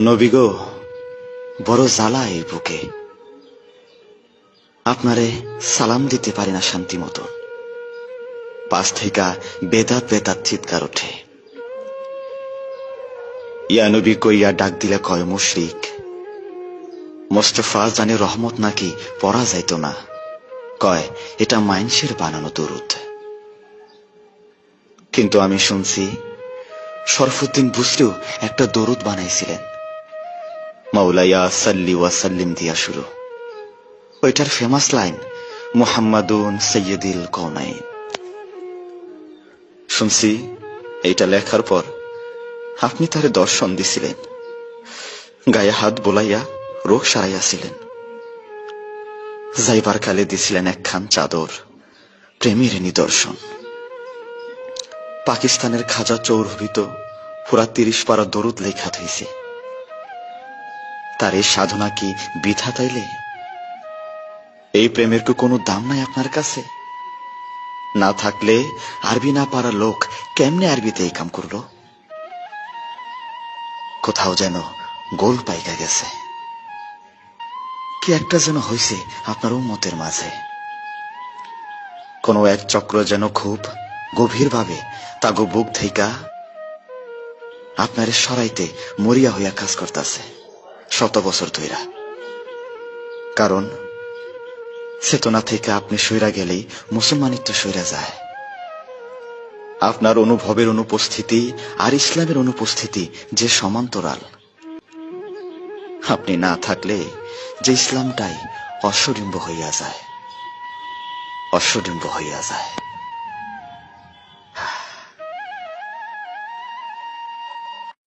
নবী গো, বড় জ্বালা এই বুকে, আপনারে সালাম দিতে পারি না শান্তি মতো। পাশ থেকে বেদাত বেদাত চিৎকার ওঠে। ইয়া নবী কইয়া ডাক দিলে কয় মুশরিক। মোস্তফা জানে রহমত নাকি পড়া যাইত না, কয় এটা মাইনসের বানানো দরুদ। কিন্তু আমি শুনছি শরফুদ্দিন বুসরিও একটা দরুদ বানাইছিলেন, মাওলায়া সাল্লি ওয়া সাল্লিম দিয়া শুরু। ওইটার ফেমাস লাইন মুহাম্মাদুন সাইয়্যিদুল কওনাইন। শুনছি এইটা লেখার পর আপনি তারে দর্শন দিছিলেন, গায়ে হাত বোলাইয়া রোগ সারাইয়াছিলেন। যাইবার কালে দিছিলেন একখান চাদর, প্রেমের নিদর্শন। পাকিস্তানের খাজা চৌরভিত পুরা ৩০ পারা দরুদ লেখা হইছে। তার এই সাধনা কি বৃথা তাইলে? এই প্রেমের কি কোনো দাম নাই আপনার কাছে? না থাকলে আরবি না পারা লোক কেমনে আরবিতে এই কাম করলো? কোথাও যেন গোল পাইকা গেছে, কি একটা যেন হইছে আপনার উম্মতের মাঝে। কোন এক চক্র যেন খুব গভীরভাবে তাগো বুক থেইকা আপনারে সরাইতে মরিয়া হইয়া কাজ করতেছে শত বছর ধইরা। কারণ চেতনা থেকে আপনি সইরা গেলেই মুসলমানিত্ব সইরা যায়। আপনার অনুভবের অনুপস্থিতি আর ইসলামের অনুপস্থিতি যে সমান্তরাল। আপনি না থাকলে যে ইসলামটাই অশ্বডিম্ব হইয়া যায়, অশ্বডিম্ব হইয়া যায়।